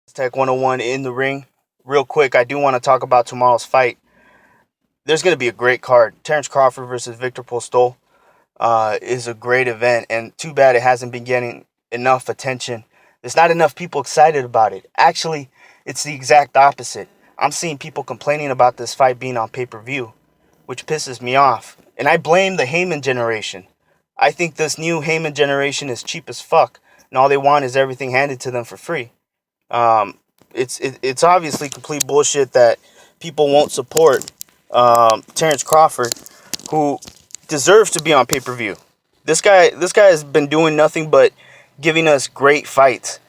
Tech 101 in the ring. Real quick, I do want to talk about tomorrow's fight. There's going to be a great card. Terrance Crawford versus Victor Postol is a great event, and too bad it hasn't been getting enough attention. There's not enough people excited about it. Actually, it's the exact opposite. I'm seeing people complaining about this fight being on pay-per-view, which pisses me off. And I blame the Haymon generation. I think this new Haymon generation is cheap as fuck, and all they want is everything handed to them for free. Um, it's obviously complete bullshit that people won't support Terrance Crawford, who deserves to be on pay per view. This guy has been doing nothing but giving us great fights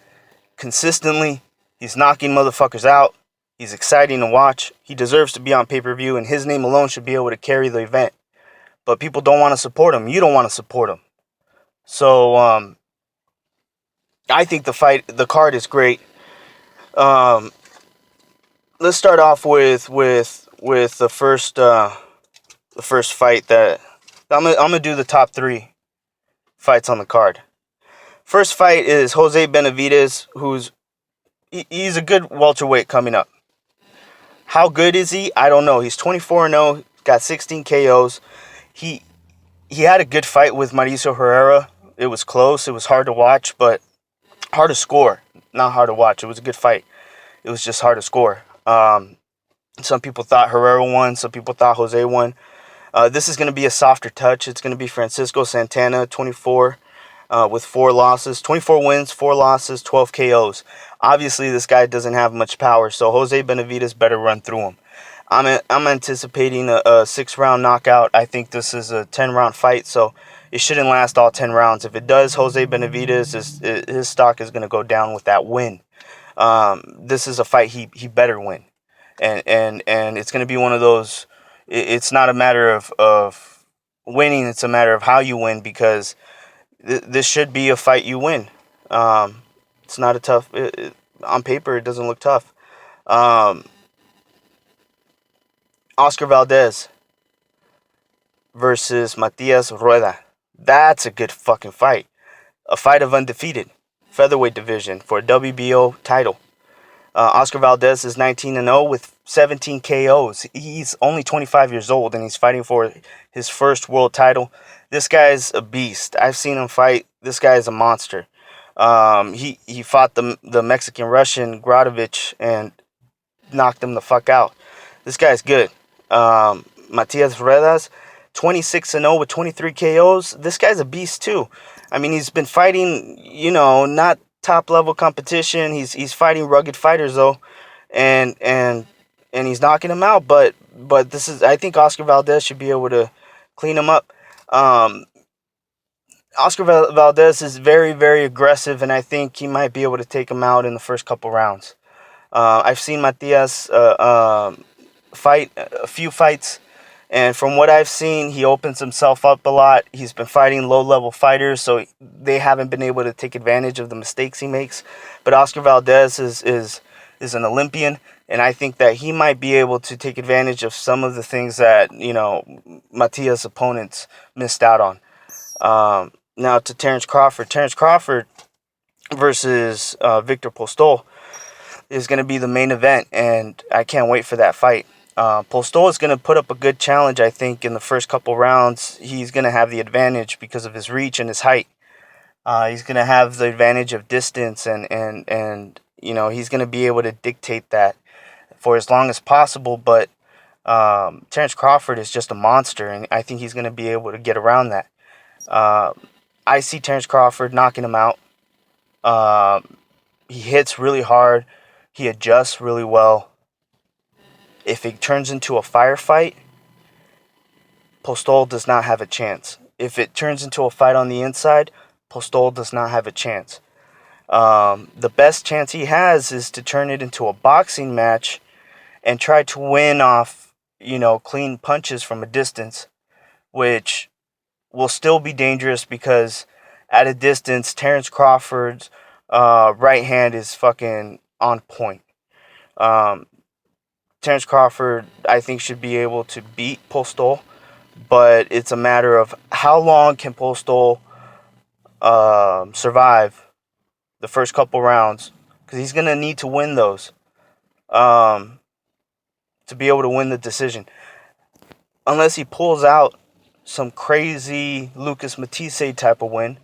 consistently. He's knocking motherfuckers out. He's exciting to watch. He deserves to be on pay per view, and his name alone should be able to carry the event. But people don't want to support him. You don't want to support him. So I think the card is great. Um, let's start off with the first fight that I'm gonna do the top three fights on the card. First fight is Jose Benavidez, he's a good welterweight coming up. How good is he? I don't know. He's 24-0, got 16 KOs. He he had a good fight with Mauricio Herrera. It was close. It was hard to watch, but hard to score. Not hard to watch. It was a good fight. It was just hard to score. Some people thought Herrera won. Some people thought Jose won. This is going to be a softer touch. It's going to be Francisco Santana, 24, with 4 losses. 24 wins, 4 losses, 12 KOs. Obviously, this guy doesn't have much power, so Jose Benavidez better run through him. I'm anticipating a 6-round knockout. I think this is a 10-round fight, so it shouldn't last all 10 rounds. If it does, Jose Benavidez, his stock is going to go down with that win. This is a fight he better win. And it's going to be one of those. It's not a matter of winning. It's a matter of how you win, because this should be a fight you win. It's not a tough. On paper, it doesn't look tough. Oscar Valdez versus Matias Rueda. That's a good fucking fight. A fight of undefeated featherweight division for a WBO title. Oscar Valdez is 19-0 with 17 KOs. He's only 25 years old, and he's fighting for his first world title. This guy's a beast. I've seen him fight. This guy is a monster. He fought the Mexican Russian Gradovich and knocked him the fuck out. This guy's good. Matias Ruedas, 26-0 with 23 KOs. This guy's a beast too. I mean, he's been fighting, not top level competition. He's fighting rugged fighters though, and he's knocking them out. But I think Oscar Valdez should be able to clean him up. Oscar Valdez is very, very aggressive, and I think he might be able to take him out in the first couple rounds. I've seen Matias fight a few fights, and from what I've seen, he opens himself up a lot. He's been fighting low-level fighters, so they haven't been able to take advantage of the mistakes he makes. But Oscar Valdez is an Olympian, and I think that he might be able to take advantage of some of the things that Matias' opponents missed out on. Now to Terrance Crawford. Terrance Crawford versus Victor Postol is going to be the main event, and I can't wait for that fight. Postol is going to put up a good challenge, I think, in the first couple rounds. He's going to have the advantage because of his reach and his height. He's going to have the advantage of distance, and he's going to be able to dictate that for as long as possible. But Terrance Crawford is just a monster, and I think he's going to be able to get around that. I see Terrance Crawford knocking him out. He hits really hard. He adjusts really well. If it turns into a firefight, Postol does not have a chance. If it turns into a fight on the inside, Postol does not have a chance. The best chance he has is to turn it into a boxing match and try to win off, clean punches from a distance, which will still be dangerous because at a distance, Terrance Crawford's right hand is fucking on point. Terrance Crawford, I think, should be able to beat Postol, but it's a matter of how long can Postol survive the first couple rounds, because he's going to need to win those to be able to win the decision. Unless he pulls out some crazy Lucas Matisse type of win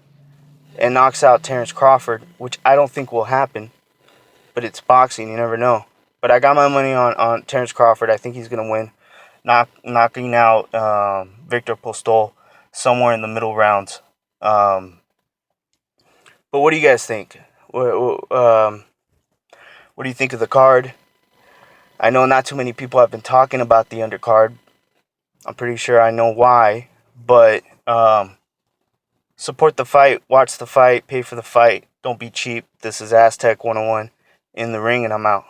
and knocks out Terrance Crawford, which I don't think will happen. But it's boxing, you never know. But I got my money on Terrance Crawford. I think he's going to win, knocking out Victor Postol somewhere in the middle rounds. But what do you guys think? What do you think of the card? I know not too many people have been talking about the undercard. I'm pretty sure I know why. But support the fight, watch the fight, pay for the fight. Don't be cheap. This is Aztec 101 in the ring, and I'm out.